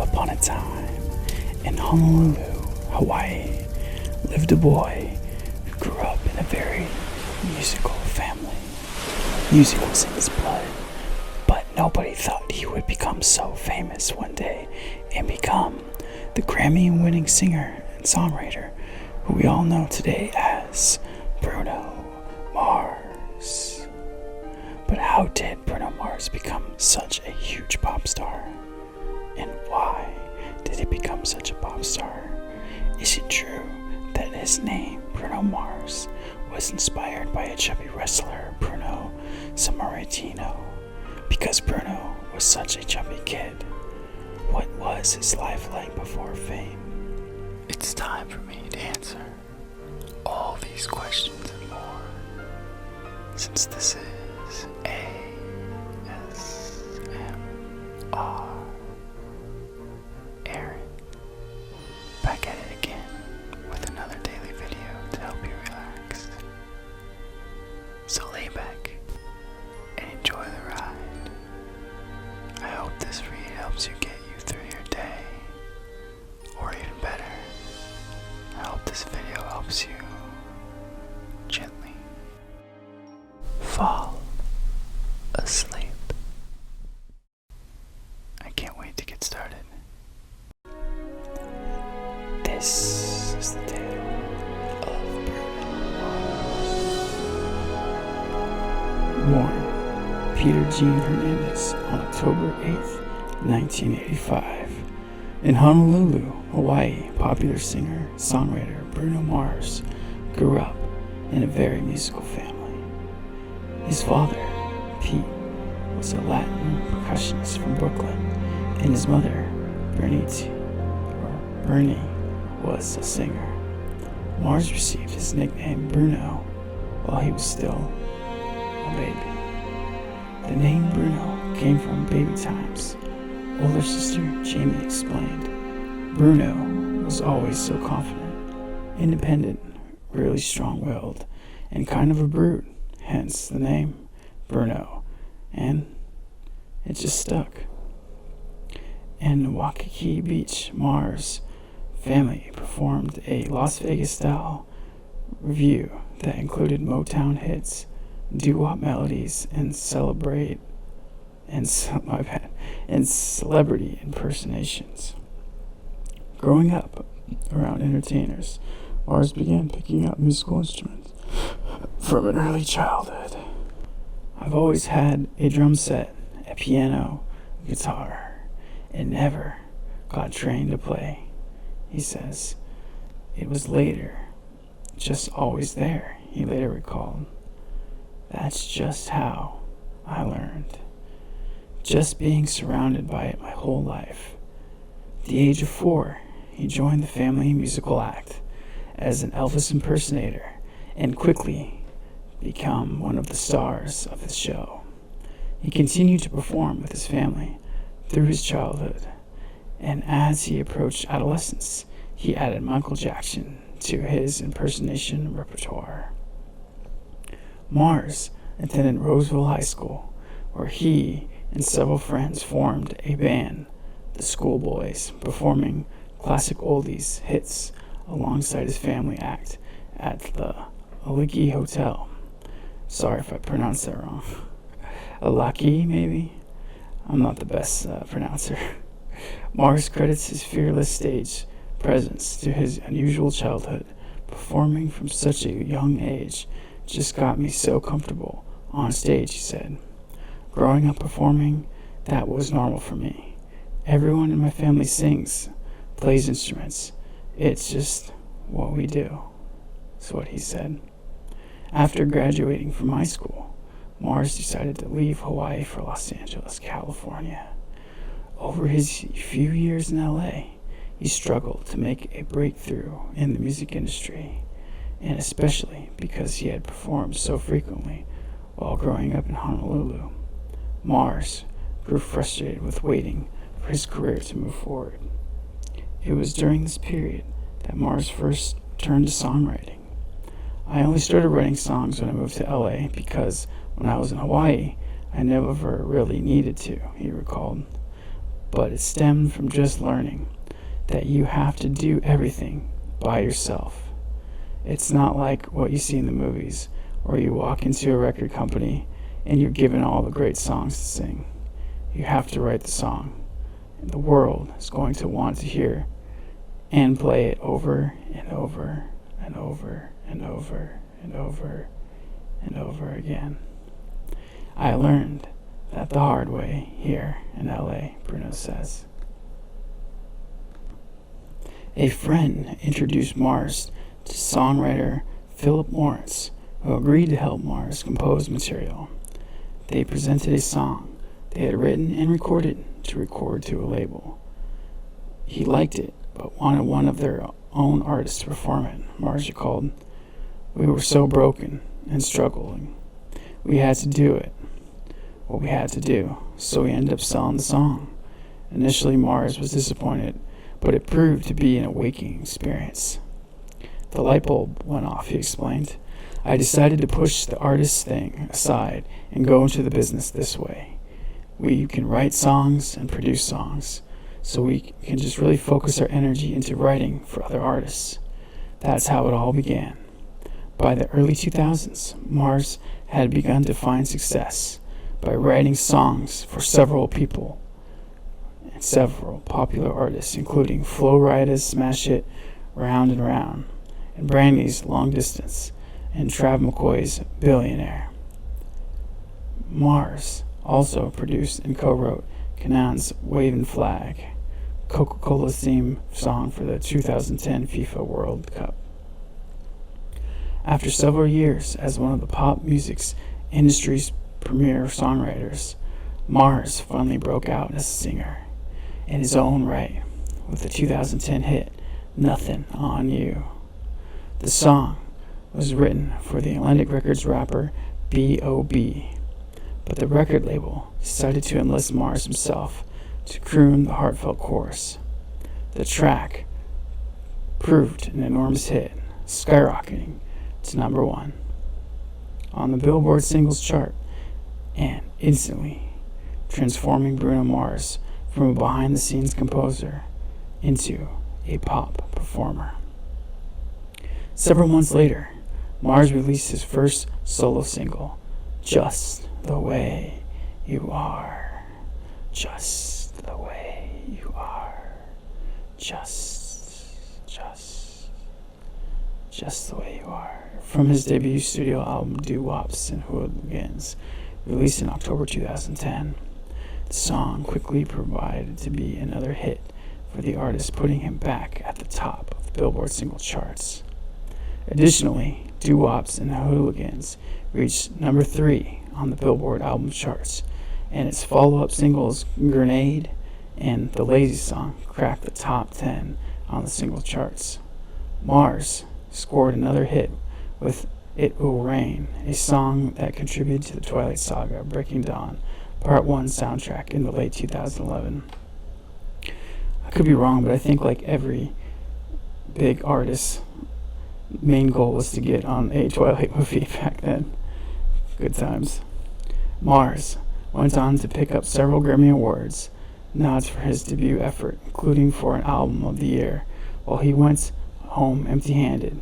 upon a time, in Honolulu, Hawaii, lived a boy who grew up in a very musical family. Music was in his blood, but nobody thought he would become so famous one day and become the Grammy-winning singer and songwriter who we all know today as Bruno Mars. But how did Bruno Mars become such a huge pop star? And why did he become such a pop star? Is it true that his name, Bruno Mars, was inspired by a chubby wrestler, Bruno Sammartino? Because Bruno was such a chubby kid, what was his life like before fame? It's time for me to answer all these questions and more, since this is ASMR. Aaron, back at it again with another daily video to help you relax. So lay back and enjoy the ride. I hope this read helps you get you through your day, or even better, I hope this video helps you gently fall asleep. I can't wait to get started. This is the tale of Bruno Mars. Born Peter Jean Hernandez on October 8th, 1985. In Honolulu, Hawaii, popular singer, songwriter Bruno Mars grew up in a very musical family. His father, Pete, was a Latin percussionist from Brooklyn, and his mother, Bernie, was a singer. Mars received his nickname Bruno while he was still a baby. The name Bruno came from baby times. Older sister Jamie explained. Bruno was always so confident, independent, really strong-willed, and kind of a brute, hence the name Bruno, and it just stuck. In Waikiki Beach, Mars' family performed a Las Vegas-style revue that included Motown hits, doo-wop melodies, and celebrity impersonations. Growing up around entertainers, Mars began picking up musical instruments from an early childhood. I've always had a drum set, a piano, a guitar, and never got trained to play, he says. It was later, just always there, he later recalled. That's just how I learned. Just being surrounded by it my whole life. At the age of 4, he joined the family musical act as an Elvis impersonator and quickly became one of the stars of the show. He continued to perform with his family through his childhood, and as he approached adolescence, he added Michael Jackson to his impersonation repertoire. Mars attended Roseville High School, where he and several friends formed a band, the Schoolboys, performing classic oldies hits alongside his family act at the Aliki Hotel. Sorry if I pronounced that wrong. Alaki, maybe? I'm not the best pronouncer. Mars credits his fearless stage presence to his unusual childhood. Performing from such a young age just got me so comfortable on stage, he said. Growing up performing, that was normal for me. Everyone in my family sings, plays instruments. It's just what we do, is what he said. After graduating from high school, Mars decided to leave Hawaii for Los Angeles, California. Over his few years in LA, he struggled to make a breakthrough in the music industry, and especially because he had performed so frequently while growing up in Honolulu. Mars grew frustrated with waiting for his career to move forward. It was during this period that Mars first turned to songwriting. I only started writing songs when I moved to LA because when I was in Hawaii, I never really needed to, he recalled. but it stemmed from just learning that you have to do everything by yourself. It's not like what you see in the movies, where you walk into a record company and you're given all the great songs to sing. You have to write the song, and the world is going to want to hear and play it over and over and over and over and over and over again. I learned that the hard way here in LA, Bruno says. A friend introduced Mars to songwriter Philip Morris, who agreed to help Mars compose material. They presented a song they had written and recorded to a label. He liked it, but wanted one of their own artists to perform it. Mars recalled, "We were so broken and struggling. We had to do what we had to do, so we ended up selling the song." Initially, Mars was disappointed, but it proved to be an awakening experience. "The light bulb went off," he explained. "I decided to push the artist thing aside and go into the business this way. We can write songs and produce songs, so we can just really focus our energy into writing for other artists." That's how it all began. By the early 2000s, Mars had begun to find success by writing songs for several people and several popular artists, including Flo Rida's Smash It, Round and Round, and Brandy's Long Distance, and Trav McCoy's Billionaire. Mars also produced and co-wrote Kanan's Wavin' Flag, Coca-Cola's theme song for the 2010 FIFA World Cup. After several years as one of the pop music's industry's premier songwriters, Mars finally broke out as a singer in his own right with the 2010 hit Nothing on You. The song was written for the Atlantic Records rapper B.O.B., but the record label decided to enlist Mars himself to croon the heartfelt chorus. The track proved an enormous hit, skyrocketing to number 1 on the Billboard singles chart and instantly transforming Bruno Mars from a behind-the-scenes composer into a pop performer. Several months later, Mars released his first solo single, Just the Way You Are. Just the way you are. Just the way you are. From his debut studio album, Doo-Wops and Hooligans, released in October 2010. The song quickly provided to be another hit for the artist, putting him back at the top of the Billboard single charts. Additionally, Doo-Wops and Hooligans reached number 3 on the Billboard album charts, and its follow-up singles Grenade and The Lazy Song cracked the top 10 on the single charts. Mars scored another hit with It Will Rain, a song that contributed to the Twilight Saga Breaking Dawn Part 1 soundtrack in the late 2011. I could be wrong, but I think like every big artist's main goal was to get on a Twilight movie back then. Good times. Mars went on to pick up several Grammy Awards, nods for his debut effort, including for an Album of the Year, while he went home empty-handed.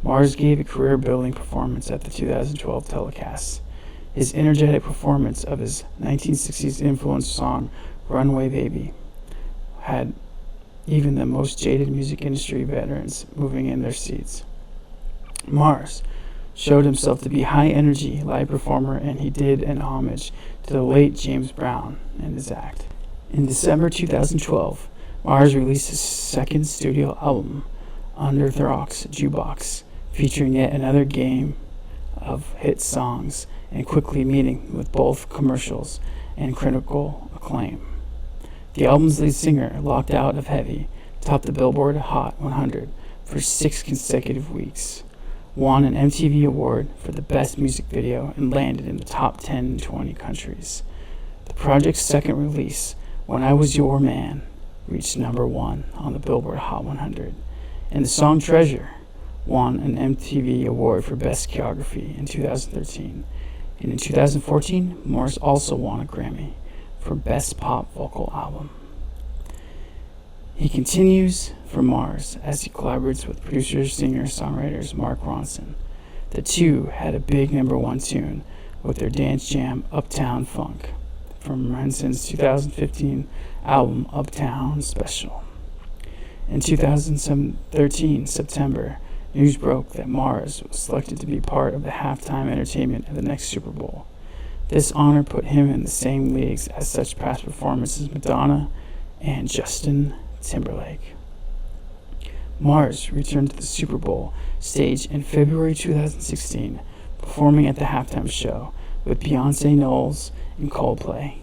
Mars gave a career-building performance at the 2012 telecast. His energetic performance of his 1960s influenced song Runaway Baby had even the most jaded music industry veterans moving in their seats. Mars showed himself to be a high-energy live performer, and he did an homage to the late James Brown and his act. In December 2012, Mars released his second studio album, Under the Rocks Jukebox, featuring yet another game of hit songs and quickly meeting with both commercials and critical acclaim. The album's lead singer, Locked Out of Heavy, topped the Billboard Hot 100 for 6 consecutive weeks, won an MTV award for the best music video, and landed in the top 10 in 20 countries. The project's second release, When I Was Your Man, reached number 1 on the Billboard Hot 100, and the song Treasure won an MTV award for Best Choreography in 2013. And in 2014, Morris also won a Grammy for Best Pop Vocal Album. He continues for Mars as he collaborates with producer, singer, songwriters Mark Ronson. The two had a big #1 tune with their dance jam Uptown Funk from Ronson's 2015 album Uptown Special. In 2013 September, news broke that Mars was selected to be part of the halftime entertainment at the next Super Bowl. This honor put him in the same leagues as such past performances as Madonna and Justin Timberlake. Mars returned to the Super Bowl stage in February 2016, performing at the halftime show with Beyonce Knowles and Coldplay.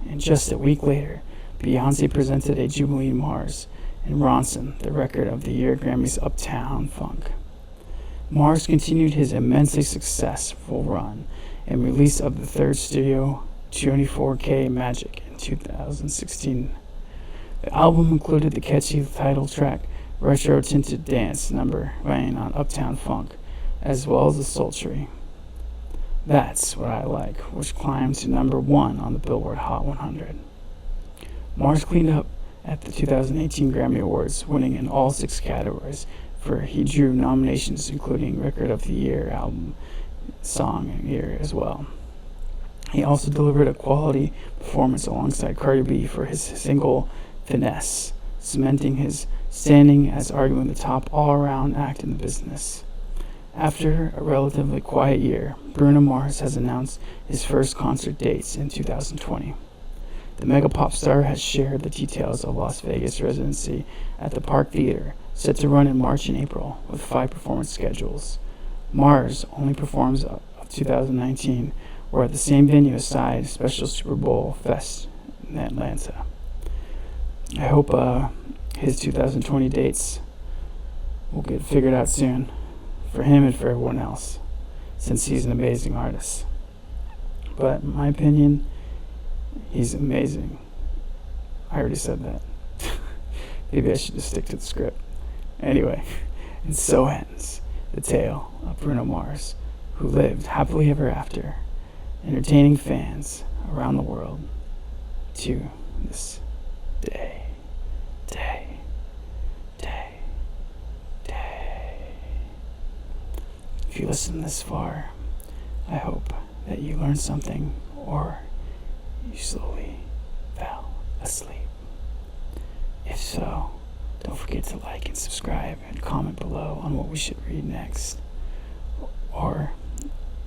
And just a week later, Beyonce presented a Jubilee Mars and Ronson the Record of the Year Grammy's Uptown Funk. Mars continued his immensely successful run and release of the third studio 24K Magic in 2016. The album included the catchy title track Retro Tinted Dance number playing on Uptown Funk, as well as the sultry That's What I Like, which climbed to #1 on the Billboard Hot 100. Mars cleaned up at the 2018 Grammy Awards, winning in all 6 categories, for he drew nominations including Record of the Year, Album, Song of the Year as well. He also delivered a quality performance alongside Cardi B for his single Finesse, cementing his standing as arguably the top all-around act in the business. After a relatively quiet year, Bruno Mars has announced his first concert dates in 2020. The mega pop star has shared the details of Las Vegas residency at the Park Theater, set to run in March and April, with 5 performance schedules. Mars only performs of 2019, or at the same venue aside special Super Bowl Fest in Atlanta. I hope his 2020 dates will get figured out soon, for him and for everyone else, since he's an amazing artist. But in my opinion, he's amazing. I already said that. Maybe I should just stick to the script. Anyway, and so ends the tale of Bruno Mars, who lived happily ever after, entertaining fans around the world to this day. If you listen this far, I hope that you learned something or you slowly fell asleep. If so, don't forget to like and subscribe and comment below on what we should read next, or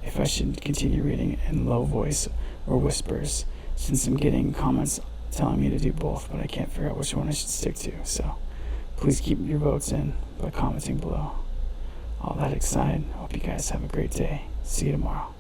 if I should continue reading in low voice or whispers, since I'm getting comments telling me to do both, but I can't figure out which one I should stick to. So please keep your votes in by commenting below. All that aside, I hope you guys have a great day. See you tomorrow.